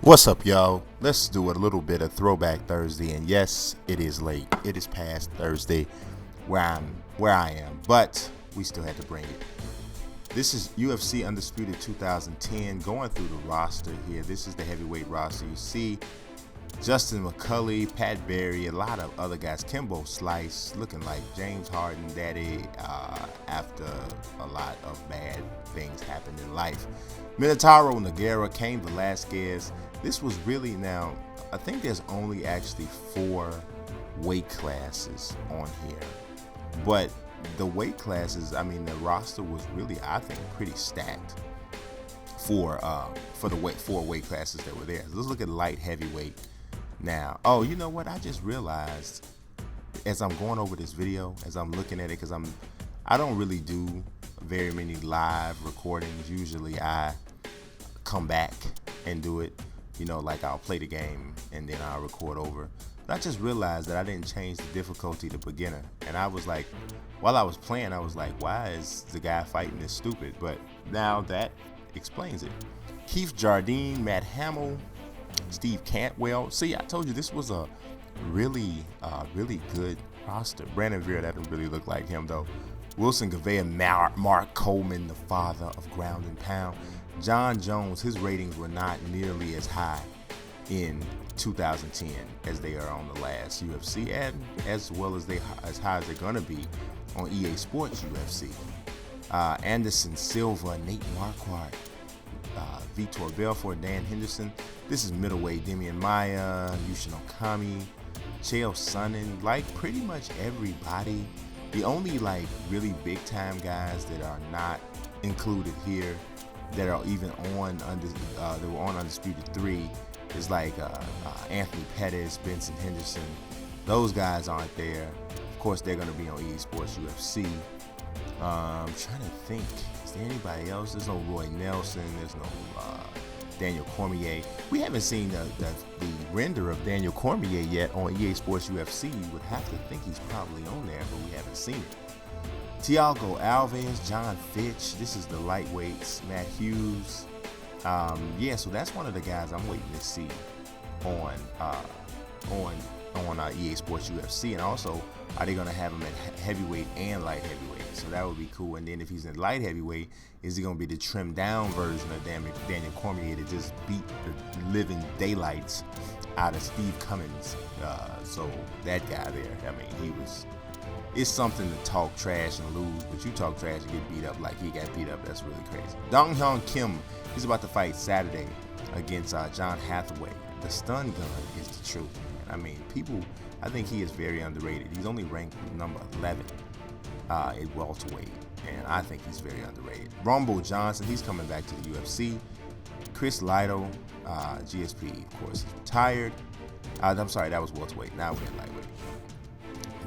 What's up, y'all? Let's do a little bit of Throwback Thursday, and yes, it is late. It is past Thursday where I am, but we still had to bring it. This is UFC Undisputed 2010. Going through the roster here. This is the heavyweight roster. You see Justin McCulley, Pat Barry, a lot of other guys. Kimbo Slice, looking like James Harden daddy after a lot of bad things happened in life. Minotauro Nogueira, Cain Velasquez. This was really, now, I think there's only actually 4 weight classes on here. But the weight classes, I mean, the roster was really, I think, pretty stacked for the 4 weight classes that were there. Let's look at light heavyweight now. Oh, you know what? I just realized as I'm going over this video, as I'm looking at it, because I don't really do very many live recordings. Usually I come back and do it, you know, like I'll play the game and then I'll record over. But I just realized that I didn't change the difficulty to beginner, and I was like, while I was playing, I was like, why is the guy fighting this stupid? But now that explains it. Keith Jardine, Matt Hamill, Steve Cantwell. See, I told you this was a really good roster. Brandon Vera doesn't really look like him though. Wilson Gavea, Mark Coleman, the father of ground and pound. John Jones, his ratings were not nearly as high in 2010 as they are on the last UFC, and as well as as high as they're gonna be on EA Sports UFC. Anderson Silva, Nate Marquardt, Vitor Belfort, Dan Henderson. This is middleweight. Demian Maia, Yushin Okami, Chael Sonnen, like pretty much everybody. The only like really big time guys that are not included here, that are even on they were on Undisputed 3, is like Anthony Pettis, Benson Henderson. Those guys aren't there. Of course, they're going to be on EA Sports UFC. I'm trying to think. Is there anybody else? There's no Roy Nelson. There's no Daniel Cormier. We haven't seen the render of Daniel Cormier yet on EA Sports UFC. You would have to think he's probably on there, but we haven't seen it. Thiago Alves, John Fitch. This is the lightweights. Matt Hughes. Yeah, so that's one of the guys I'm waiting to see on EA Sports UFC. And also, are they going to have him at heavyweight and light heavyweight? So that would be cool. And then if he's in light heavyweight, is he going to be the trimmed down version of Daniel Cormier that just beat the living daylights out of Steve Cummins? So that guy there, I mean, it's something to talk trash and lose, but you talk trash and get beat up like he got beat up. That's really crazy. Dong Hyun Kim, he's about to fight Saturday against John Hathaway. The stun gun is the truth, man. I mean, I think he is very underrated. He's only ranked number 11 at welterweight, and I think he's very underrated. Rumble Johnson, he's coming back to the UFC. Chris Lido, GSP, of course, is retired. I'm sorry, that was welterweight. Now we're in lightweight.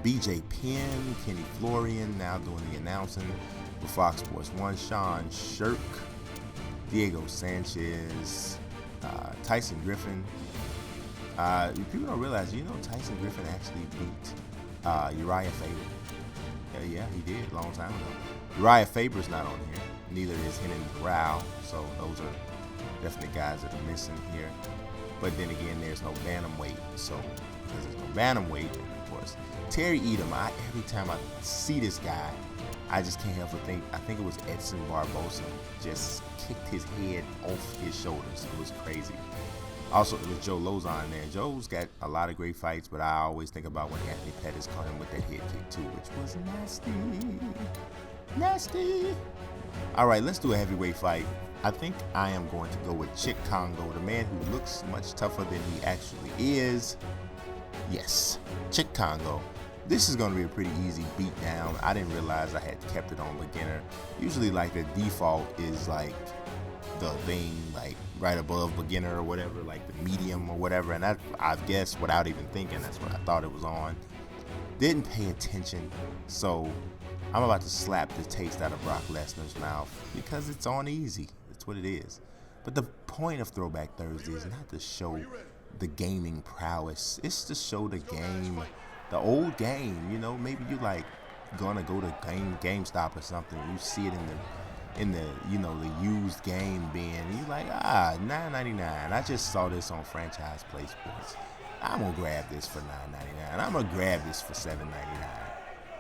BJ Penn, Kenny Florian, now doing the announcing for Fox Sports 1. Sean Shirk, Diego Sanchez, Tyson Griffin. People don't realize, you know, Tyson Griffin actually beat Uriah Faber. Yeah, he did a long time ago. Uriah Faber's not on here. Neither is Renan Barão. So those are definitely guys that are missing here. But then again, there's no bantamweight. So because there's no bantamweight, of course, Terry Edom. Every time I see this guy, I just can't help but think. I think it was Edson Barbosa just kicked his head off his shoulders. It was crazy. Also, it was Joe Lozon there. Joe's got a lot of great fights, but I always think about when Anthony Pettis caught him with that head kick too, which was nasty. All right, let's do a heavyweight fight. I think I am going to go with Chick Congo, the man who looks much tougher than he actually is. Yes, Chick Congo. This is going to be a pretty easy beatdown. I didn't realize I had kept it on beginner. Usually, like, the default is like the thing, like right above beginner or whatever, like the medium or whatever. And I guess without even thinking, that's what I thought it was on. Didn't pay attention, so I'm about to slap the taste out of Brock Lesnar's mouth because it's on easy. That's what it is. But the point of Throwback Thursday is not to show the gaming prowess. It's to show the game, the old game. You know, maybe you like gonna go to GameStop or something. You see it in in the the used game bin. And you're like, $9.99. I just saw this on Franchise Play Sports. I'm gonna grab this for $9.99. I'm gonna grab this for $7.99.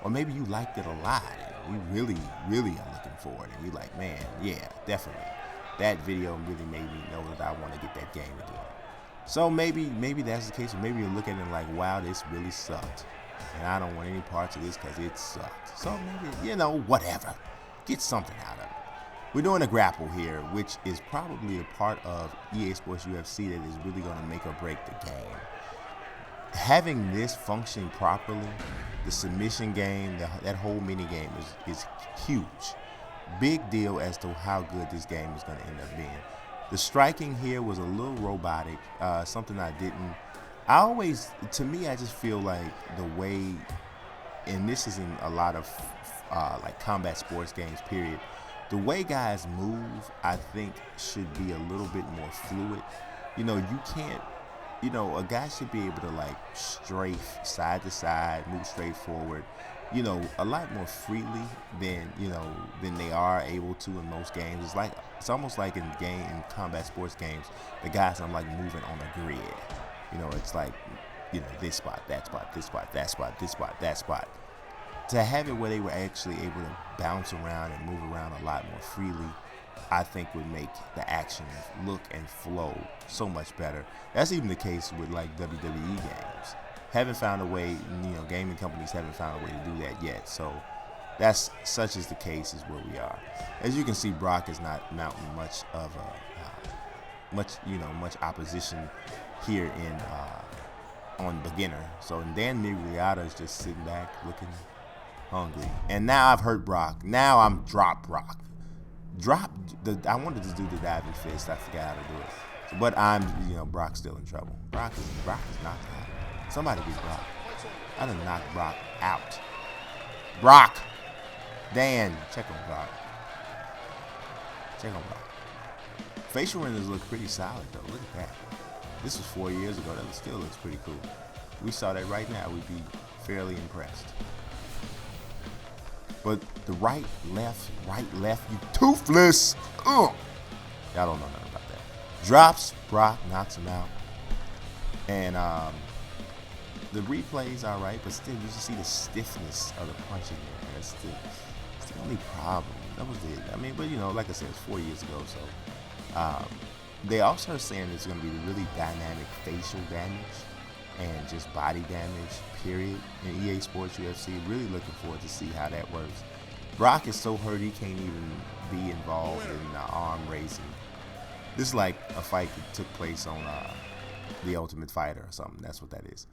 Or maybe you liked it a lot and you really, really are looking for it. And you're like, man, yeah, definitely. That video really made me know that I want to get that game again. So maybe that's the case. Or maybe you're looking at it like, wow, this really sucked. And I don't want any parts of this because it sucked. So maybe, whatever. Get something out of it. We're doing a grapple here, which is probably a part of EA Sports UFC that is really going to make or break the game. Having this function properly, the submission game, that whole mini game is huge. Big deal as to how good this game is going to end up being. The striking here was a little robotic, something I just feel like the way, and this is in a lot of like combat sports games, period, the way guys move, I think, should be a little bit more fluid. You can't, a guy should be able to like strafe side to side, move straight forward, a lot more freely than they are able to in most games. It's almost like in combat sports games, the guys are like moving on a grid. It's like, this spot, that spot, this spot, that spot, this spot, that spot. To have it where they were actually able to bounce around and move around a lot more freely, I think would make the action look and flow so much better. That's even the case with like WWE games. Haven't found a way, gaming companies haven't found a way to do that yet. So that's such is the case is where we are. As you can see, Brock is not mounting much of much opposition here on beginner. So Dan Migliata is just sitting back looking hungry. And now I've hurt Brock. Now I'm drop Brock. I wanted to do the diving fist. I forgot how to do it. But Brock's still in trouble. Brock is knocked out. Somebody get Brock. I done knocked Brock out. Brock. Dan, check on Brock. Facial renders look pretty solid though. Look at that. This was 4 years ago. That still looks pretty cool. If we saw that right now, we'd be fairly impressed. But the right, left, you toothless. Ugh. Y'all don't know nothing about that. Drops, Brock knocks him out. And the replay's all right, but still, you just see the stiffness of the punching there. It's the only problem. That was it. But like I said, it's 4 years ago, so. They also are saying it's going to be really dynamic facial damage and just body damage, period, in EA Sports UFC. Really looking forward to see how that works. Brock is so hurt he can't even be involved in arm raising. This is like a fight that took place on The Ultimate Fighter or something. That's what that is.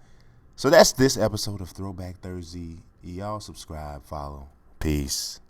So that's this episode of Throwback Thursday. Y'all subscribe, follow. Peace.